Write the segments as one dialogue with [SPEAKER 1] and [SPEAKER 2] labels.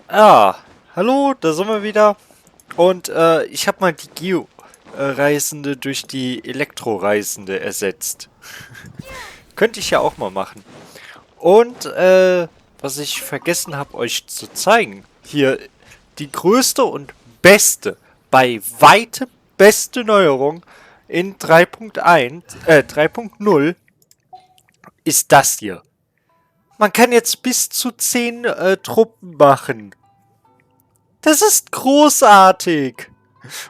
[SPEAKER 1] Ah, hallo, da sind wir wieder. Und ich habe mal die Geo-Reisende durch die Elektroreisende ersetzt. Könnte ich ja auch mal machen. Und was ich vergessen habe euch zu zeigen, hier die größte und beste, bei weitem beste Neuerung in 3.1, 3.0 ist das hier. Man kann jetzt bis zu 10 Truppen machen. Das ist großartig.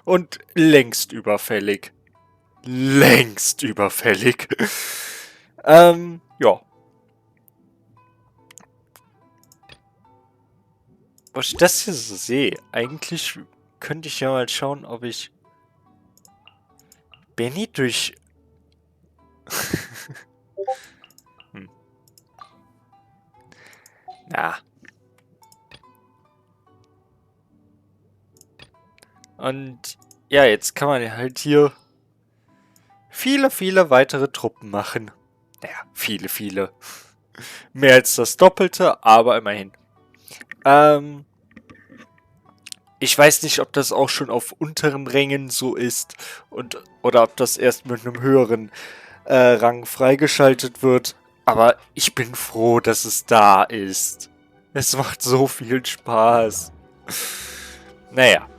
[SPEAKER 1] Und längst überfällig. Längst überfällig. Ja. Was ich das hier so sehe, eigentlich könnte ich ja mal schauen, ob ich Benny durch... hm. Na. Und ja, jetzt kann man halt hier viele, viele weitere Truppen machen. Naja, viele, viele. Mehr als das Doppelte, aber immerhin. Ich weiß nicht, ob das auch schon auf unteren Rängen so ist oder ob das erst mit einem höheren Rang freigeschaltet wird. Aber ich bin froh, dass es da ist. Es macht so viel Spaß. Naja,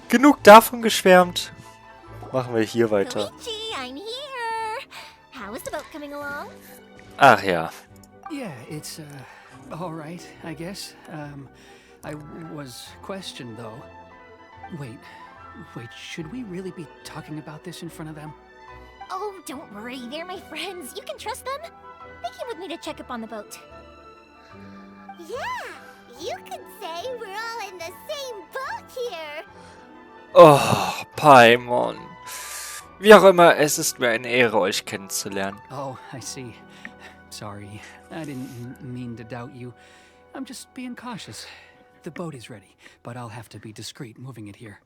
[SPEAKER 1] genug davon geschwärmt. Machen wir hier weiter.
[SPEAKER 2] Koichi, I'm here. How is the boat coming along?
[SPEAKER 1] Ach ja.
[SPEAKER 3] Yeah, it's, all right, I guess. I was questioned, though. Wait, should we really be talking about this in front of them?
[SPEAKER 2] Oh, don't worry. They're my friends. You can trust them. They came with me to check up on the boat. Yeah, you could say we're all in the same boat here.
[SPEAKER 1] Oh, Paimon. Wie auch immer, es ist mir eine Ehre, euch kennenzulernen.
[SPEAKER 3] Oh, I see. Sorry, I didn't mean to doubt you. I'm just being cautious. The boat is ready, but I'll have to be discreet moving it here.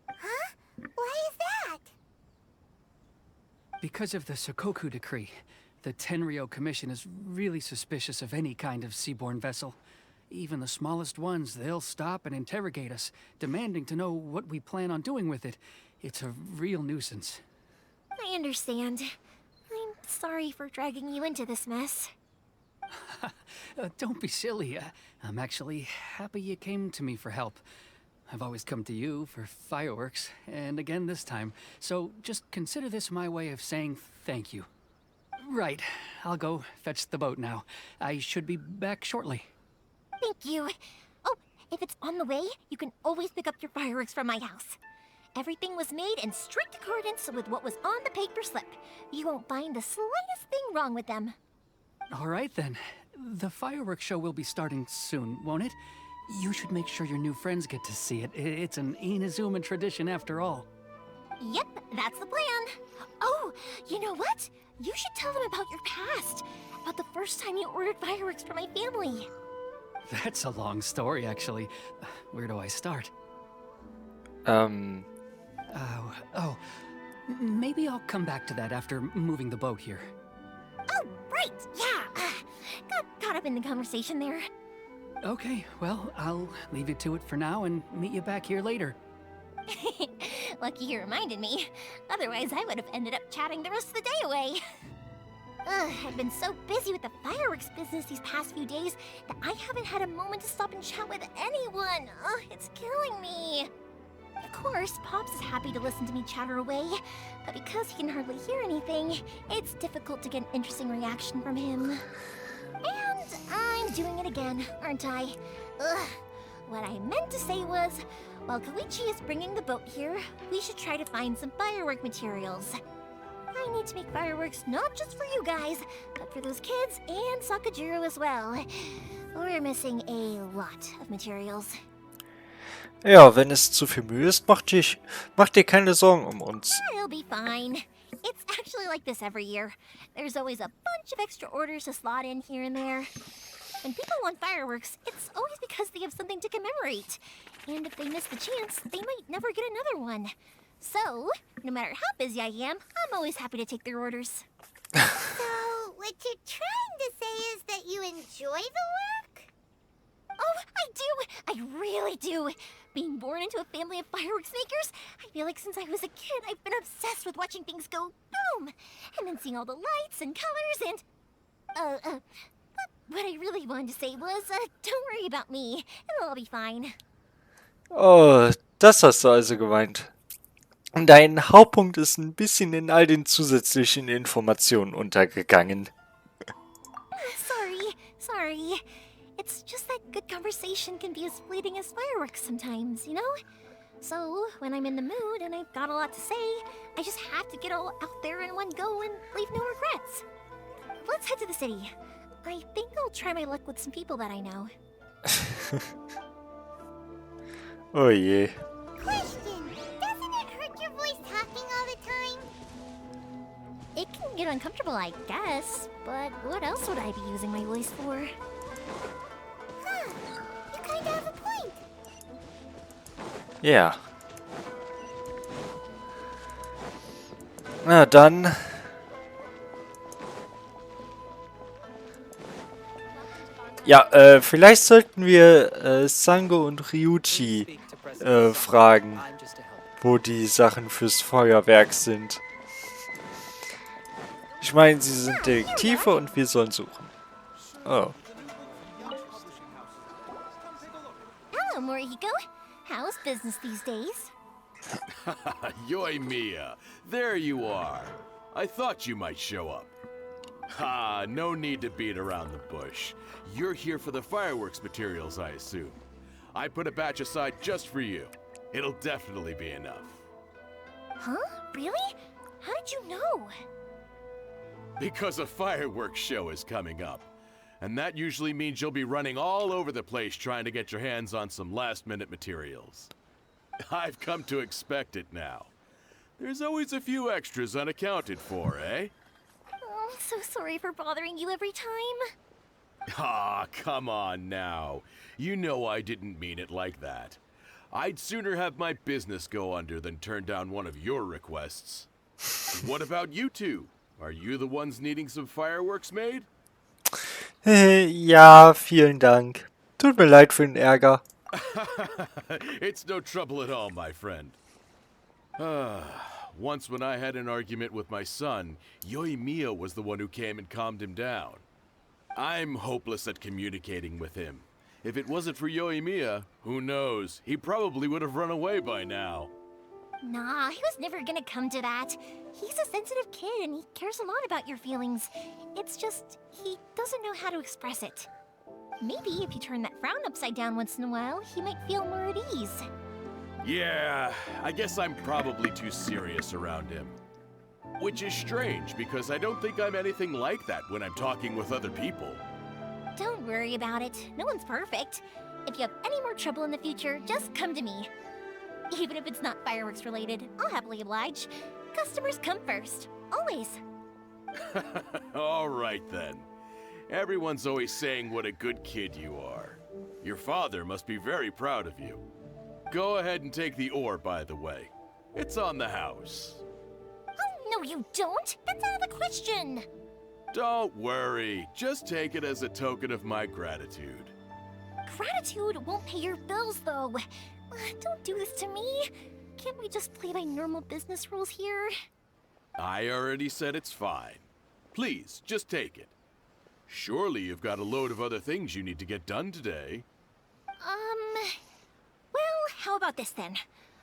[SPEAKER 2] Huh? Why is that?
[SPEAKER 3] Because of the Sokoku decree, the Tenryo Commission is really suspicious of any kind of seaborne vessel. Even the smallest ones, they'll stop and interrogate us, demanding to know what we plan on doing with it. It's a real nuisance.
[SPEAKER 2] I understand. I'm sorry for dragging you into this mess.
[SPEAKER 3] Don't be silly. I'm actually happy you came to me for help. I've always come to you for fireworks, and again this time. So just consider this my way of saying thank you. Right, I'll go fetch the boat now. I should be back shortly.
[SPEAKER 2] Thank you. Oh, if it's on the way, you can always pick up your fireworks from my house. Everything was made in strict accordance with what was on the paper slip. You won't find the slightest thing wrong with them.
[SPEAKER 3] All right then. The fireworks show will be starting soon, won't it? You should make sure your new friends get to see it. It's an Inazuma tradition after all.
[SPEAKER 2] Yep, that's the plan. Oh, you know what? You should tell them about your past. About the first time you ordered fireworks for my family.
[SPEAKER 3] That's a long story, actually. Where do I start? Oh, maybe I'll come back to that after moving the boat here.
[SPEAKER 2] Oh, right, yeah. Got caught up in the conversation there.
[SPEAKER 3] Okay, well, I'll leave you to it for now and meet you back here later.
[SPEAKER 2] Lucky you reminded me. Otherwise, I would have ended up chatting the rest of the day away. I've been so busy with the fireworks business these past few days that I haven't had a moment to stop and chat with anyone. It's killing me. Of course, Pops is happy to listen to me chatter away, but because he can hardly hear anything, it's difficult to get an interesting reaction from him. And I'm doing it again, aren't I? What I meant to say was, while Koichi is bringing the boat here, we should try to find some firework materials. I need to make fireworks not just for you guys, but for those kids and Sakajiro as well. We're missing a lot of materials.
[SPEAKER 1] Ja, wenn es zu viel Mühe ist, macht dir keine Sorgen um uns.
[SPEAKER 2] It'll be fine. It's actually like this every year. There's always a bunch of extra orders to slot in here and there. When people want fireworks, it's always because they have something to commemorate. And if they miss the chance, they might never get another one. So, no matter how busy I am, I'm always happy to take their orders. So, what you're trying to say is that you enjoy the work? I really do. Being born into a family of fireworks makers, I feel like since I was a kid, I've been obsessed with watching things go boom, and then seeing all the lights and colors and... but what I really wanted to say was, don't worry about me. It'll all be fine.
[SPEAKER 1] Oh, das hast du also gemeint. Dein Hauptpunkt ist ein bisschen in all den zusätzlichen Informationen untergegangen.
[SPEAKER 2] Sorry. It's just that good conversation can be as fleeting as fireworks sometimes, you know? So, when I'm in the mood and I've got a lot to say, I just have to get all out there in one go and leave no regrets. Let's head to the city. I think I'll try my luck with some people that I know.
[SPEAKER 1] Oh je.
[SPEAKER 2] Question! Doesn't it hurt your voice talking all the time? It can get uncomfortable, I guess. But what else would I be using my voice for? Huh. You kinda have a point.
[SPEAKER 1] Ja. Na dann. Ja, vielleicht sollten wir Sango und Ryuji fragen, wo die Sachen fürs Feuerwerk sind. Ich meine, sie sind Detektive und wir sollen suchen. Oh.
[SPEAKER 2] Hello, Morihiko. How's business these days?
[SPEAKER 4] Yoimiya, there you are. I thought you might show up. Ha, no need to beat around the bush. You're here for the fireworks materials, I assume. I put a batch aside just for you. It'll definitely be enough.
[SPEAKER 2] Huh? Really? How did you know?
[SPEAKER 4] Because a fireworks show is coming up. And that usually means you'll be running all over the place trying to get your hands on some last-minute materials. I've come to expect it now. There's always a few extras unaccounted for, eh?
[SPEAKER 2] Oh, I'm so sorry for bothering you every time.
[SPEAKER 4] Ah, come on now. You know I didn't mean it like that. I'd sooner have my business go under than turn down one of your requests. What about you two? Are you the ones needing some fireworks made?
[SPEAKER 1] Ja, vielen Dank. Tut mir leid für den Ärger.
[SPEAKER 4] It's no trouble at all, my friend. Once when I had an argument with my son, Yoimiya was the one who came and calmed him down. I'm hopeless at communicating with him. If it wasn't for Yoimiya, who knows, he probably would have run away by now.
[SPEAKER 2] Nah, he was never gonna come to that. He's a sensitive kid and he cares a lot about your feelings. It's just, he doesn't know how to express it. Maybe if you turn that frown upside down once in a while, he might feel more at ease.
[SPEAKER 4] Yeah, I guess I'm probably too serious around him. Which is strange, because I don't think I'm anything like that when I'm talking with other people.
[SPEAKER 2] Don't worry about it. No one's perfect. If you have any more trouble in the future, just come to me. Even if it's not fireworks related, I'll happily oblige. Customers come first. Always.
[SPEAKER 4] All right then. Everyone's always saying what a good kid you are. Your father must be very proud of you. Go ahead and take the ore, by the way. It's on the house.
[SPEAKER 2] Oh, no you don't. That's out of the question.
[SPEAKER 4] Don't worry. Just take it as a token of my gratitude.
[SPEAKER 2] Gratitude won't pay your bills, though. Don't do this to me. Can't we just play by normal business rules here?
[SPEAKER 4] I already said it's fine. Please, just take it. Surely you've got a load of other things you need to get done today.
[SPEAKER 2] Well, how about this then?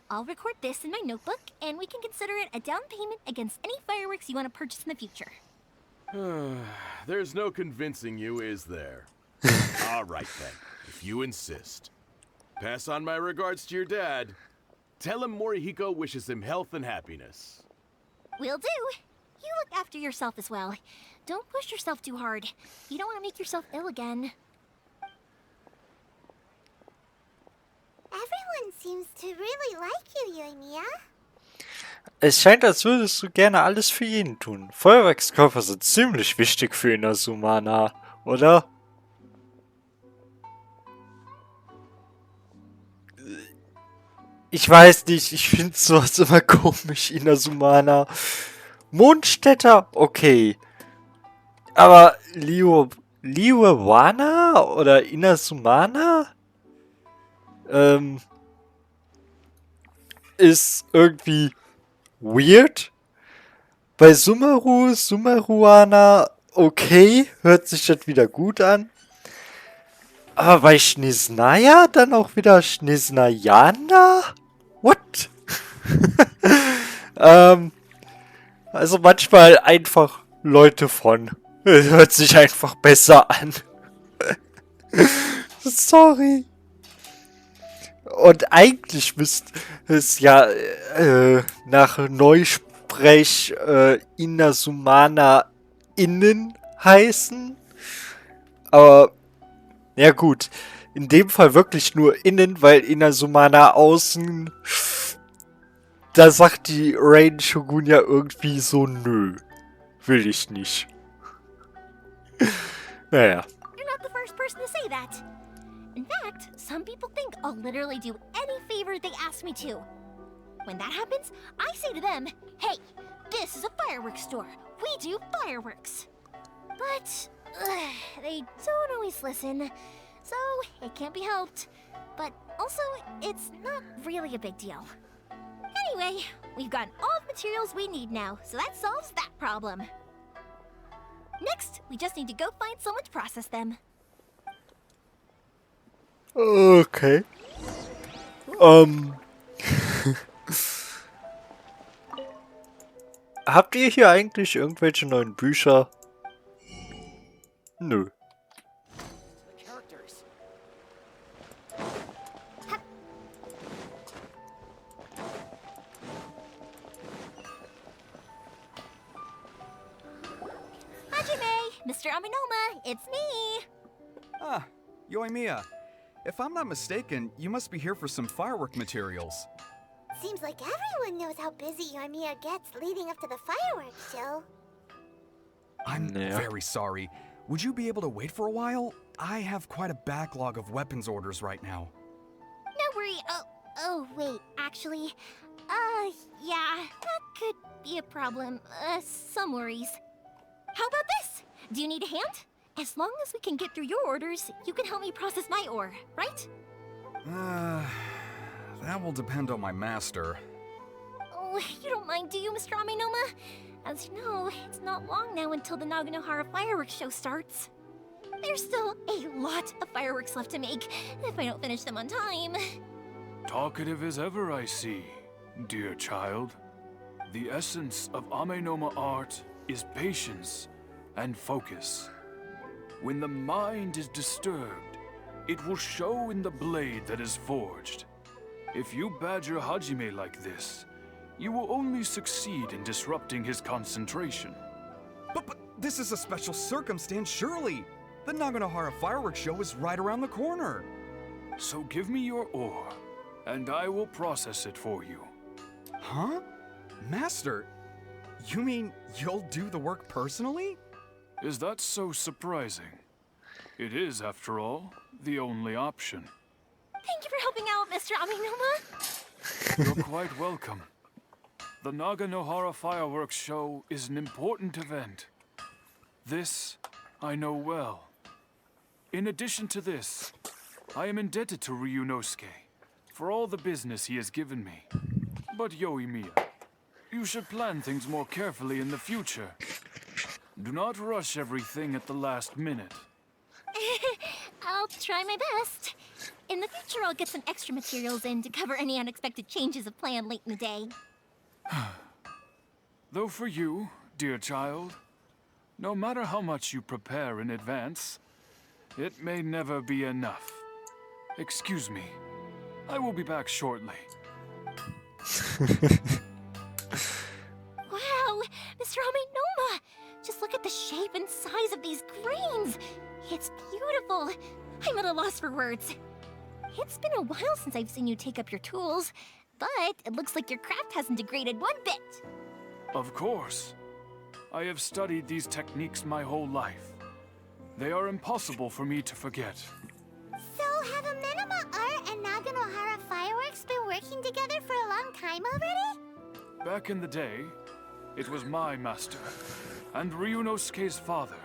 [SPEAKER 2] I'll record this in my notebook, and we can consider it a down payment against any fireworks you want to purchase in the future.
[SPEAKER 4] There's no convincing you, is there? All right then, if you insist. Pass on my regards to your dad. Tell him Morihiko wishes him health and happiness.
[SPEAKER 2] Will do. You look after yourself as well. Don't push yourself too hard. You don't want to make yourself ill again. Everyone seems to really like you, Yoimiya.
[SPEAKER 1] Es scheint, als würdest du gerne alles für jeden tun. Feuerwerkskörper sind ziemlich wichtig für Inazumana, oder? Ich weiß nicht, ich finde sowas immer komisch, Inazumana. Mondstädter, okay. Aber Liuwana oder Inazumana? ist irgendwie weird. Bei Sumeruana, okay, hört sich das wieder gut an. Aber bei Schneesnaya dann auch wieder Schneesnayana? What? Also manchmal einfach Leute von. Hört sich einfach besser an. Sorry. Und eigentlich müsste es ja nach Neusprech Inazumana innen heißen. Aber ja gut, in dem Fall wirklich nur innen, weil Inazumana außen, da sagt die Rain Shogun ja irgendwie so, nö, will ich nicht. Naja.
[SPEAKER 2] You're not the first person to say that. In fact, some people think I'll literally do any favor they ask me to. When that happens, I say to them, hey, this is a fireworks store. We do fireworks. But they don't always listen, so it can't be helped. But also, it's not really a big deal. Anyway, we've gotten all the materials we need now, so that solves that problem. Next, we just need to go find someone to process them.
[SPEAKER 1] Okay. Habt ihr hier eigentlich irgendwelche neuen Bücher? Nö.
[SPEAKER 2] Hajime, Mr. Aminoma, it's me.
[SPEAKER 5] Ah, Yoimiya. If I'm not mistaken, you must be here for some firework materials.
[SPEAKER 6] Seems like everyone knows how busy Yoimiya gets leading up to the fireworks show.
[SPEAKER 5] I'm
[SPEAKER 1] Yeah.
[SPEAKER 5] very sorry. Would you be able to wait for a while? I have quite a backlog of weapons orders right now.
[SPEAKER 2] No worry. Oh, wait, actually, yeah, that could be a problem. Some worries. How about this? Do you need a hand? As long as we can get through your orders, you can help me process my ore, right?
[SPEAKER 5] That will depend on my master.
[SPEAKER 2] Oh, you don't mind, do you, Mr. Aminoma? As you know, it's not long now until the Naganohara fireworks show starts. There's still a lot of fireworks left to make, if I don't finish them on time.
[SPEAKER 7] Talkative as ever, I see, dear child. The essence of Amenoma art is patience and focus. When the mind is disturbed, it will show in the blade that is forged. If you badger Hajime like this, you will only succeed in disrupting his concentration.
[SPEAKER 5] But this is a special circumstance, surely. The Naganohara fireworks show is right around the corner.
[SPEAKER 7] So give me your ore, and I will process it for you.
[SPEAKER 5] Huh? Master, you mean you'll do the work personally?
[SPEAKER 7] Is that so surprising? It is, after all, the only option.
[SPEAKER 2] Thank you for helping out, Mr. Aminoma.
[SPEAKER 7] You're quite welcome. The Naganohara fireworks show is an important event. This I know well. In addition to this, I am indebted to Ryunosuke for all the business he has given me. But Yoimiya, you should plan things more carefully in the future. Do not rush everything at the last minute.
[SPEAKER 2] I'll try my best. In the future, I'll get some extra materials in to cover any unexpected changes of plan late in the day.
[SPEAKER 7] Though for you, dear child, no matter how much you prepare in advance, it may never be enough. Excuse me. I will be back shortly.
[SPEAKER 2] Wow, Mr. Aminoma! Just look at the shape and size of these grains! It's beautiful! I'm at a loss for words. It's been a while since I've seen you take up your tools, but it looks like your craft hasn't degraded one bit.
[SPEAKER 7] Of course. I have studied these techniques my whole life. They are impossible for me to forget.
[SPEAKER 6] So, have Amenoma Art and Naganohara Fireworks been working together for a long time already?
[SPEAKER 7] Back in the day, it was my master, and Ryunosuke's father.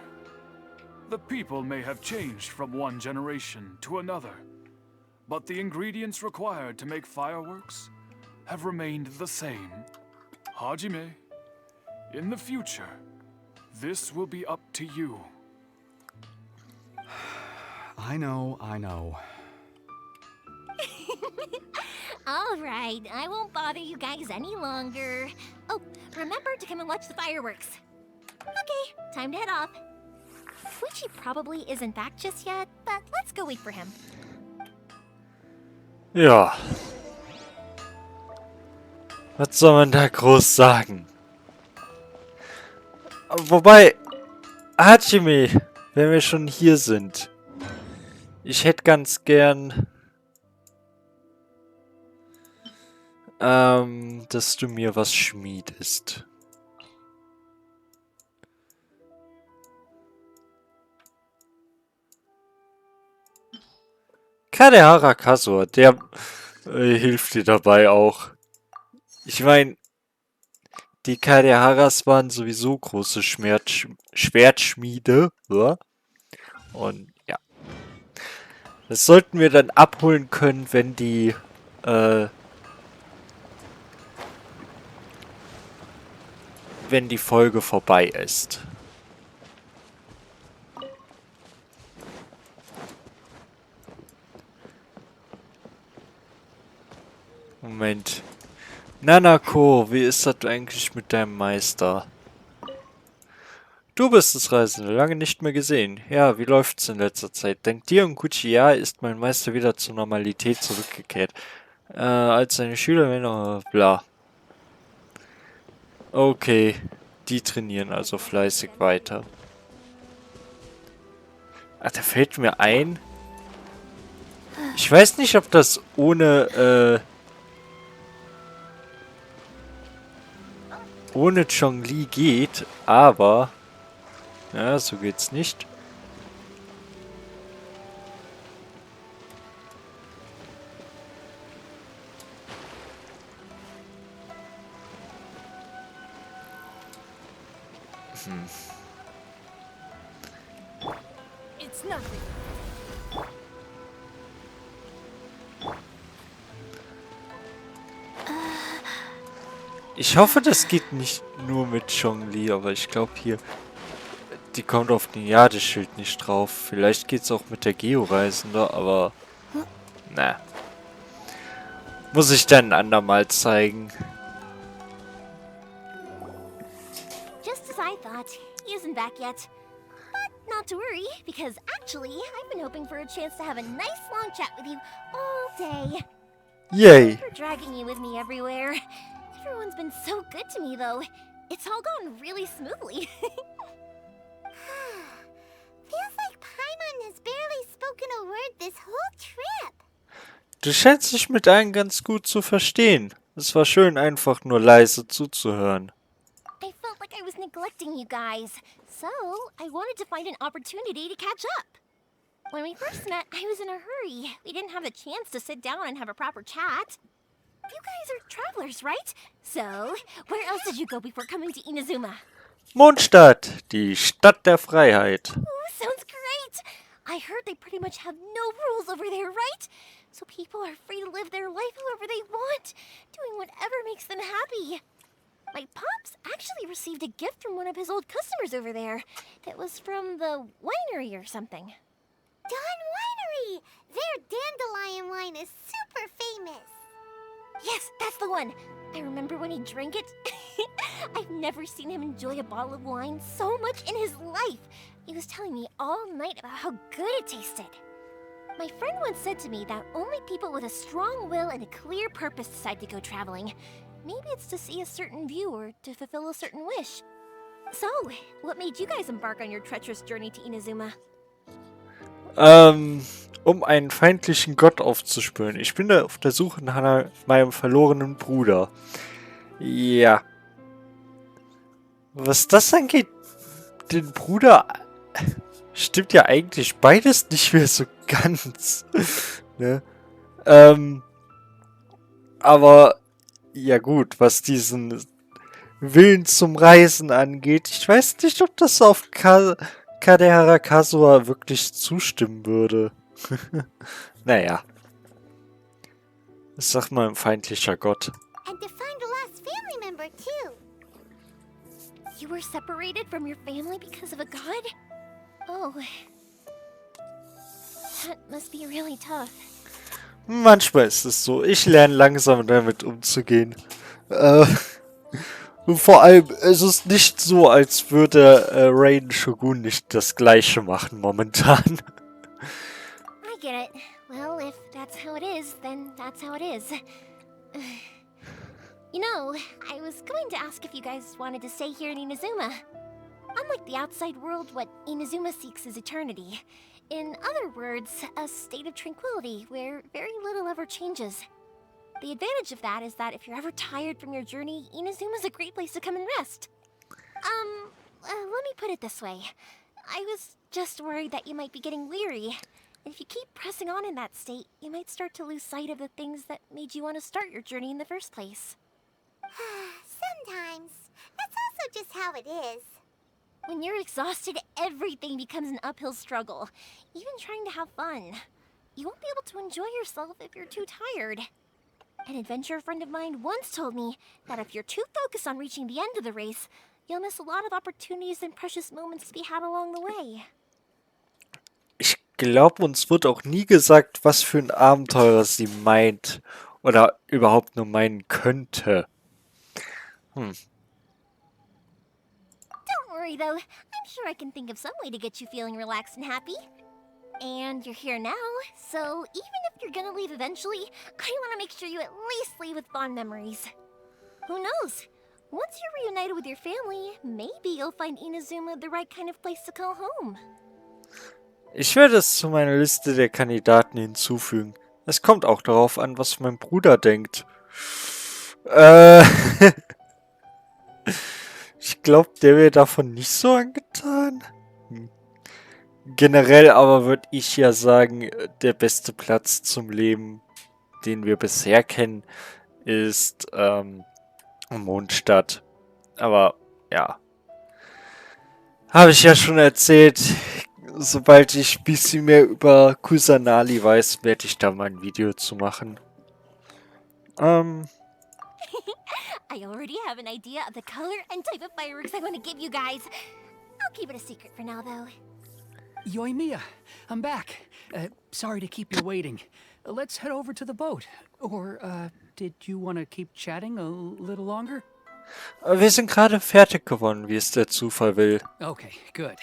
[SPEAKER 7] The people may have changed from one generation to another, but the ingredients required to make fireworks have remained the same. Hajime, in the future, this will be up to you.
[SPEAKER 5] I know, I know.
[SPEAKER 2] Alright, I won't bother you guys any longer. Oh, remember to come and watch the fireworks. Okay, time to head off. Fuichi probably isn't back just yet, but let's go wait for him.
[SPEAKER 1] Ja. Was soll man da groß sagen? Wobei, Hajime, wenn wir schon hier sind, ich hätte ganz gern, dass du mir was schmiedest. Kadehara Kasua, der hilft dir dabei auch. Ich meine, die Kadeharas waren sowieso große Schwertschmiede. Ja? Und ja. Das sollten wir dann abholen können, wenn die Folge vorbei ist. Moment. Nanako, wie ist das eigentlich mit deinem Meister? Du bist es, Reisende, lange nicht mehr gesehen. Ja, wie läuft's in letzter Zeit? Dank dir und Kuchiya ist mein Meister wieder zur Normalität zurückgekehrt. Als seine Schüler, bla. Okay, die trainieren also fleißig weiter. Ach, da fällt mir ein. Ich weiß nicht, ob das ohne Zhongli geht, aber ja, so geht's nicht.
[SPEAKER 2] It's nothing.
[SPEAKER 1] Ich hoffe, das geht nicht nur mit Zhongli, aber ich glaube hier, die kommt auf den Jadeschild nicht drauf. Vielleicht geht's auch mit der Geo-Reisende, aber na. Muss ich dann ein andermal zeigen.
[SPEAKER 2] Just as I thought, he isn't back yet. But not to worry, because actually, I've been hoping for a chance to have a nice long chat with you all day.
[SPEAKER 1] Yay!
[SPEAKER 2] For dragging you with me everywhere. Everyone's been so good to me, though. It's all gone really smoothly.
[SPEAKER 6] Feels like Paimon has barely spoken a word this whole trip.
[SPEAKER 1] Du scheinst dich mit allen ganz gut zu verstehen. Es war schön, einfach nur leise zuzuhören.
[SPEAKER 2] I felt like I was neglecting you guys, so I wanted to find an opportunity to catch up. When we first met, I was in a hurry. We didn't have a chance to sit down and have a proper chat. You guys are travelers, right? So, where else did you go before coming to Inazuma?
[SPEAKER 1] Mondstadt, die Stadt der Freiheit.
[SPEAKER 2] Ooh, sounds great! I heard they pretty much have no rules over there, right? So people are free to live their life however they want, doing whatever makes them happy. My pops actually received a gift from one of his old customers over there. That was from the winery or something.
[SPEAKER 6] Dawn Winery! Their dandelion wine is super famous.
[SPEAKER 2] Yes, that's the one. I remember when he drank it. I've never seen him enjoy a bottle of wine so much in his life. He was telling me all night about how good it tasted. My friend once said to me that only people with a strong will and a clear purpose decide to go traveling. Maybe it's to see a certain view or to fulfill a certain wish. So, what made you guys embark on your treacherous journey to Inazuma?
[SPEAKER 1] Um einen feindlichen Gott aufzuspüren. Ich bin da auf der Suche nach meinem verlorenen Bruder. Ja. Was das angeht, den Bruder, stimmt ja eigentlich beides nicht mehr so ganz. Ne? Aber, ja gut, was diesen Willen zum Reisen angeht, ich weiß nicht, ob das auf Kadehara Kasua wirklich zustimmen würde. Naja. Sag mal ein feindlicher Gott.
[SPEAKER 6] And to find a lost family member, too.
[SPEAKER 2] You were separated from your family because of a god? Oh. That must be really tough.
[SPEAKER 1] Manchmal ist es so. Ich lerne langsam damit umzugehen. Und vor allem, es ist nicht so, als würde Raiden Shogun nicht das Gleiche machen momentan.
[SPEAKER 2] I get it. Well, if that's how it is, then that's how it is. You know, I was going to ask if you guys wanted to stay here in Inazuma. Unlike the outside world, what Inazuma seeks is eternity. In other words, a state of tranquility where very little ever changes. The advantage of that is that if you're ever tired from your journey, Inazuma's a great place to come and rest. Let me put it this way. I was just worried that you might be getting weary. And if you keep pressing on in that state, you might start to lose sight of the things that made you want to start your journey in the first place.
[SPEAKER 6] Sometimes. That's also just how it is.
[SPEAKER 2] When you're exhausted, everything becomes an uphill struggle. Even trying to have fun. You won't be able to enjoy yourself if you're too tired. An adventurer friend of mine once told me that if you're too focused on reaching the end of the race, you'll miss a lot of opportunities and precious moments to be had along the way.
[SPEAKER 1] Ich glaube, uns wird auch nie gesagt, was für ein Abenteurer sie meint. Oder überhaupt nur meinen könnte.
[SPEAKER 2] Don't worry though, I'm sure I can think of some way to get you feeling relaxed and happy. And you're here now, so even if you're gonna leave eventually, I want to make sure you at least leave with fond memories. Who knows? Once you're reunited with your family, maybe you'll find Inazuma the right kind of place to call home.
[SPEAKER 1] Ich werde es zu meiner Liste der Kandidaten hinzufügen. Es kommt auch darauf an, was mein Bruder denkt. Ich glaube, der wäre davon nicht so angetan. Generell aber würde ich ja sagen, der beste Platz zum Leben, den wir bisher kennen, ist Mondstadt. Aber ja, habe ich ja schon erzählt. Sobald ich ein bisschen mehr über Kusanali weiß, werde ich da mal ein Video zu machen.
[SPEAKER 2] I already have an idea of the color and type of fireworks I want to give you guys. I'll keep it a secret for now, though.
[SPEAKER 3] Yoimiya, I'm back. Sorry to keep you waiting. Let's head over to the boat. Or, did you want to keep chatting a little longer?
[SPEAKER 1] Wir sind gerade fertig geworden, wie es der Zufall will.
[SPEAKER 3] Okay, good.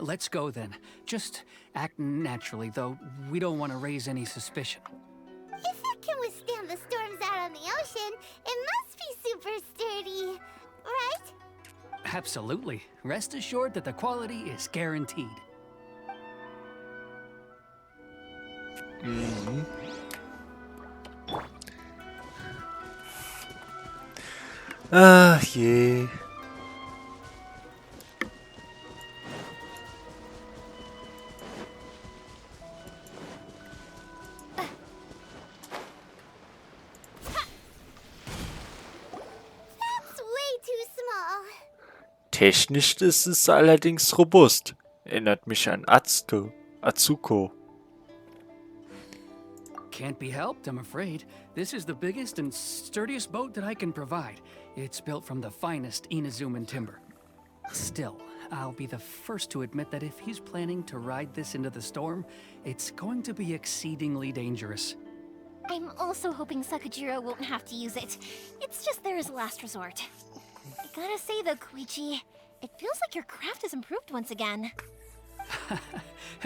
[SPEAKER 3] Let's go then. Just act naturally, though we don't want to raise any suspicion.
[SPEAKER 6] If it can withstand the storms out on the ocean, it must be super sturdy, right?
[SPEAKER 3] Absolutely. Rest assured that the quality is guaranteed.
[SPEAKER 1] Ach je.
[SPEAKER 6] That's way too small.
[SPEAKER 1] Technisch ist es allerdings robust. Erinnert mich an Atsuko.
[SPEAKER 3] Can't be helped, I'm afraid. This is the biggest and sturdiest boat that I can provide. It's built from the finest Inazuman timber. Still, I'll be the first to admit that if he's planning to ride this into the storm, it's going to be exceedingly dangerous.
[SPEAKER 2] I'm also hoping Sakajiro won't have to use it. It's just there as a last resort. I gotta say though, Koichi, it feels like your craft has improved once again.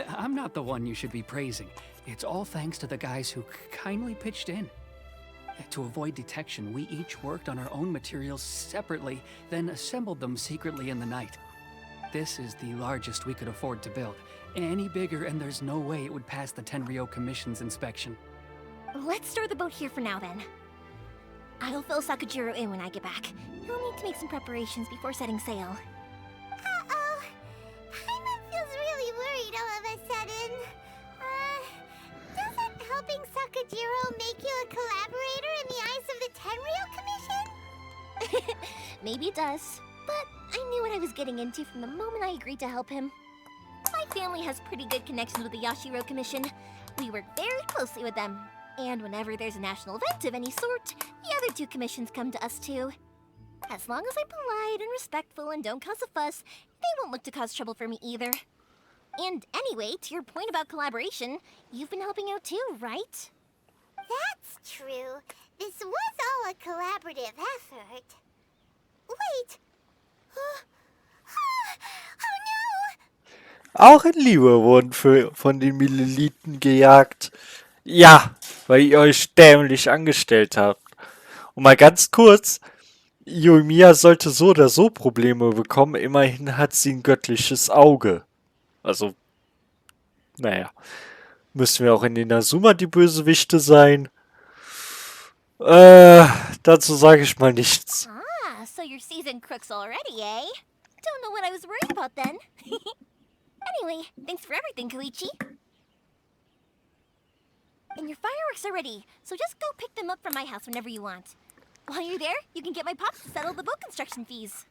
[SPEAKER 3] I'm not the one you should be praising. It's all thanks to the guys who kindly pitched in. To avoid detection, we each worked on our own materials separately, then assembled them secretly in the night. This is the largest we could afford to build. Any bigger and there's no way it would pass the Tenryou Commission's inspection.
[SPEAKER 2] Let's store the boat here for now then. I'll fill Sakajiro in when I get back. He'll need to make some preparations before setting sail.
[SPEAKER 6] Uh-oh. Paimon feels really worried all of a sudden. Doesn't helping Sakajiro make you a collaborator in the eyes of the Tenryou Commission?
[SPEAKER 2] Maybe it does, but I knew what I was getting into from the moment I agreed to help him. My family has pretty good connections with the Yashiro Commission. We work very closely with them. And whenever there's a national event of any sort, the other two commissions come to us too. As long as I'm polite and respectful and don't cause a fuss, they won't look to cause trouble for me either. And anyway, to your point about collaboration, you've been helping out too, right?
[SPEAKER 6] That's true. This was all a collaborative effort. Wait. Oh no!
[SPEAKER 1] Auch in Liebe wurden von den Mileliten gejagt. Ja, weil ihr euch dämlich angestellt habt. Und mal ganz kurz, Yoimiya sollte so oder so Probleme bekommen, immerhin hat sie ein göttliches Auge. Also, naja. Müssen wir auch in den Inazuma die Bösewichte sein? Dazu sage ich mal nichts.
[SPEAKER 2] Ah, so you're seasoned crooks already, eh? Don't know what I was worried about then. Anyway, thanks for everything, Koichi. And your fireworks are ready, so just go pick them up from my house whenever you want. While you're there, you can get my pops to settle the boat construction fees.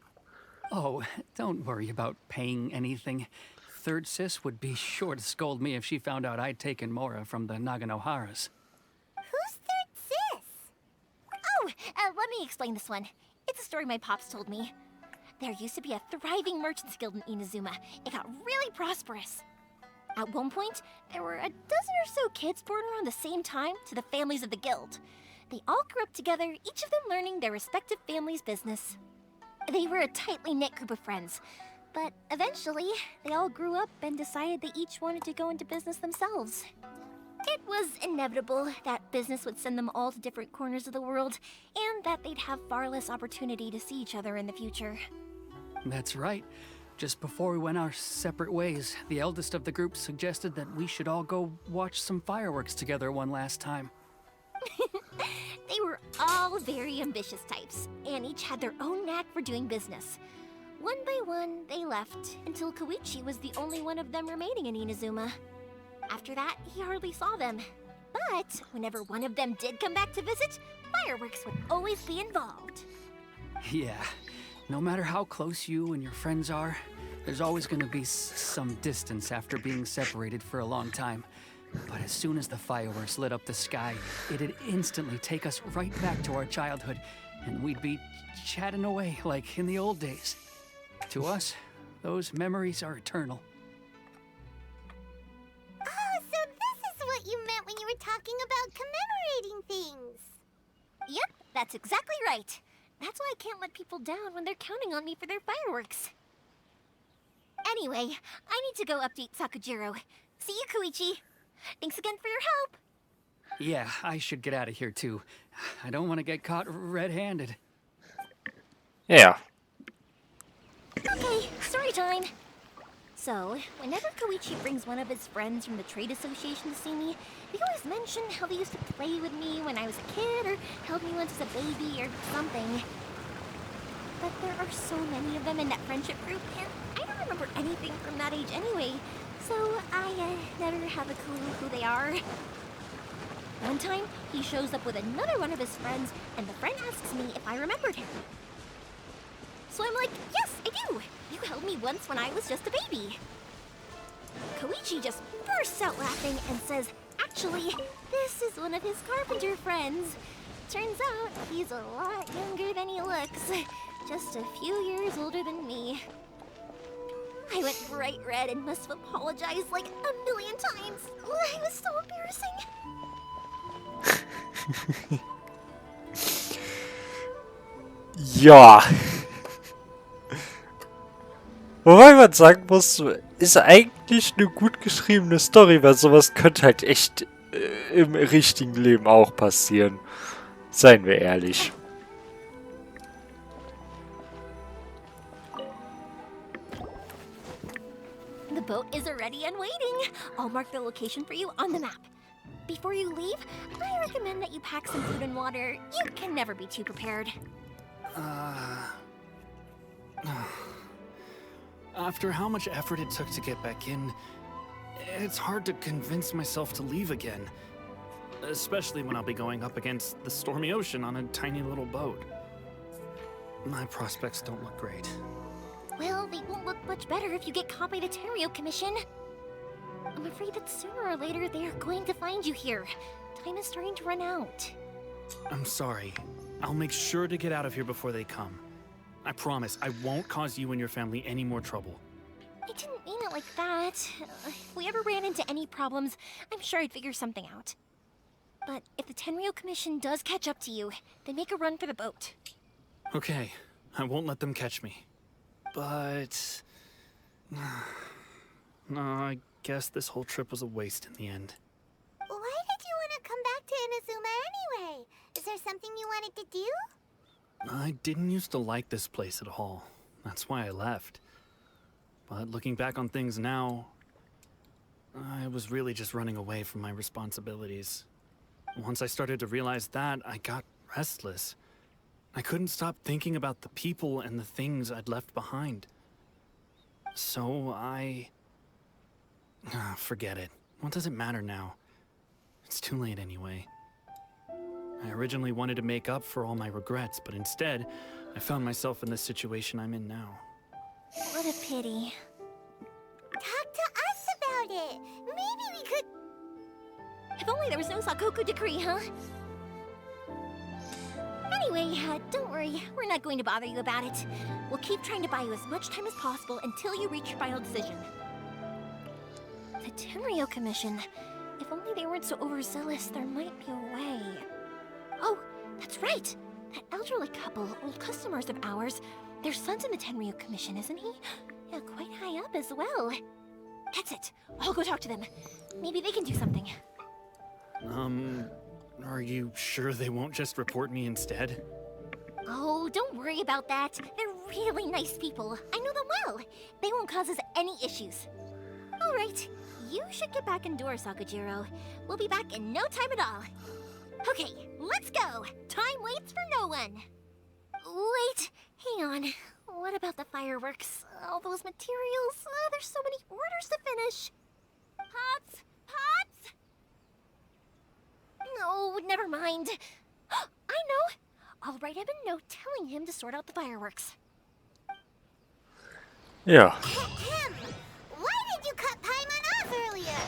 [SPEAKER 3] Oh, don't worry about paying anything. Third Sis would be sure to scold me if she found out I'd taken Mora from the Naganoharas.
[SPEAKER 6] Who's Third Sis?
[SPEAKER 2] Oh, let me explain this one. It's a story my pops told me. There used to be a thriving merchants guild in Inazuma. It got really prosperous. At one point, there were a dozen or so kids born around the same time to the families of the guild. They all grew up together, each of them learning their respective family's business. They were a tightly knit group of friends, but eventually, they all grew up and decided they each wanted to go into business themselves. It was inevitable that business would send them all to different corners of the world, and that they'd have far less opportunity to see each other in the future.
[SPEAKER 3] That's right. Just before we went our separate ways, the eldest of the group suggested that we should all go watch some fireworks together one last time.
[SPEAKER 2] They were all very ambitious types, and each had their own knack for doing business. One by one, they left, until Koichi was the only one of them remaining in Inazuma. After that, he hardly saw them. But whenever one of them did come back to visit, fireworks would always be involved.
[SPEAKER 3] Yeah, no matter how close you and your friends are, there's always going to be some distance after being separated for a long time. But as soon as the fireworks lit up the sky, it'd instantly take us right back to our childhood, and we'd be chatting away like in the old days. To us, those memories are eternal.
[SPEAKER 6] Oh, so this is what you meant when you were talking about commemorating things.
[SPEAKER 2] Yep, that's exactly right. That's why I can't let people down when they're counting on me for their fireworks. Anyway, I need to go update Sakujiro. See you, Koichi. Thanks again for your help.
[SPEAKER 3] Yeah, I should get out of here too. I don't want to get caught red-handed.
[SPEAKER 1] Ja.
[SPEAKER 2] Okay, story time. So, whenever Koichi brings one of his friends from the trade association to see me, they always mention how they used to play with me when I was a kid, or held me once as a baby, or something. But there are so many of them in that friendship group, and I don't remember anything from that age anyway, so I never have a clue who they are. One time, he shows up with another one of his friends, and the friend asks me if I remembered him. So I'm like, yes, I do! You held me once when I was just a baby. Koichi just bursts out laughing and says, actually, this is one of his carpenter friends. Turns out, he's a lot younger than he looks. Just a few years older than me. I went bright red and must have apologized like a million times. It was so embarrassing.
[SPEAKER 1] Ja. Wobei man sagen muss, ist eigentlich eine gut geschriebene Story, weil sowas könnte halt echt im richtigen Leben auch passieren. Seien wir ehrlich.
[SPEAKER 2] The boat is ready and waiting. I'll mark the location for you on the map. Before you leave, I recommend that you pack some food and water. You can never be too prepared.
[SPEAKER 3] After how much effort it took to get back in, it's hard to convince myself to leave again. Especially when I'll be going up against the stormy ocean on a tiny little boat. My prospects don't look great.
[SPEAKER 2] Well, they won't look much better if you get caught by the Terrio Commission. I'm afraid that sooner or later they are going to find you here. time is starting to run out.
[SPEAKER 3] I'm sorry. I'll make sure to get out of here before they come. I promise I won't cause you and your family any more trouble.
[SPEAKER 2] I didn't mean it like that. If we ever ran into any problems, I'm sure I'd figure something out. But if the Tenryou Commission does catch up to you, then make a run for the boat.
[SPEAKER 3] Okay, I won't let them catch me. But... no, I guess this whole trip was a waste in the end.
[SPEAKER 6] Why did you want to come back to Inazuma anyway? Is there something you wanted to do?
[SPEAKER 3] I didn't used to like this place at all. That's why I left. But looking back on things now, I was really just running away from my responsibilities. Once I started to realize that, I got restless. I couldn't stop thinking about the people and the things I'd left behind. So forget it. What does it matter now? It's too late anyway. I originally wanted to make up for all my regrets, but instead, I found myself in the situation I'm in now.
[SPEAKER 2] What a pity.
[SPEAKER 6] Talk to us about it. Maybe we could...
[SPEAKER 2] If only there was no Sakoku decree, huh? Anyway, don't worry. We're not going to bother you about it. We'll keep trying to buy you as much time as possible until you reach your final decision. The Tenryou Commission. If only they weren't so overzealous, there might be a way. Oh, that's right! That elderly couple, old customers of ours, their son's in the Tenryou Commission, isn't he? Yeah, quite high up as well. That's it. I'll go talk to them. Maybe they can do something.
[SPEAKER 3] Are you sure they won't just report me instead?
[SPEAKER 2] Oh, don't worry about that. They're really nice people. I know them well. They won't cause us any issues. All right, you should get back indoors, Sakujiro. We'll be back in no time at all. Okay, let's go. Time waits for no one. Wait, hang on. What about the fireworks? All those materials? There's so many orders to finish. Pops! Pops! No, never mind. I know. I'll write him a note telling him to sort out the fireworks.
[SPEAKER 1] Ja.
[SPEAKER 6] Ahem. Why did you cut Paimon off earlier?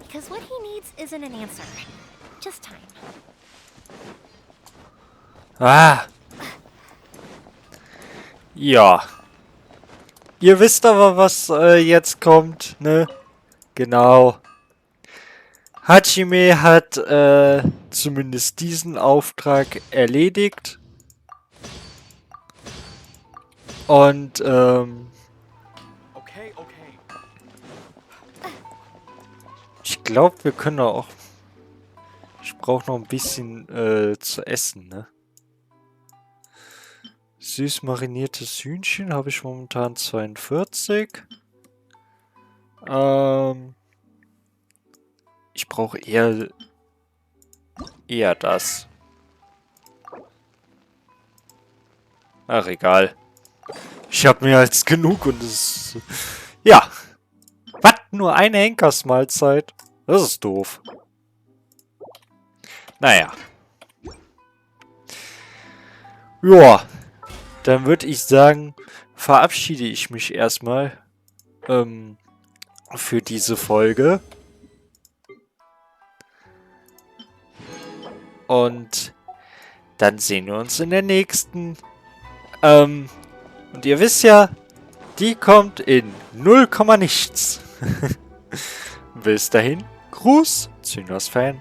[SPEAKER 2] Because what he needs isn't an answer. Just time.
[SPEAKER 1] Ah. Ja. Ihr wisst aber, was jetzt kommt, ne? Genau. Hajime hat zumindest diesen Auftrag erledigt. Und
[SPEAKER 5] Okay, okay.
[SPEAKER 1] ich glaube, wir können auch... Ich brauche noch ein bisschen zu essen, ne? Süß mariniertes Hühnchen habe ich momentan 42. Ich brauche eher das. Ach, egal. Ich habe mehr als genug und es... Ja. Was? Nur eine Henkersmahlzeit? Das ist doof. Naja. Ja. Dann würde ich sagen, verabschiede ich mich erstmal für diese Folge. Und dann sehen wir uns in der nächsten. Und ihr wisst ja, die kommt in 0, nichts. Bis dahin, Gruß, Zynos Fan.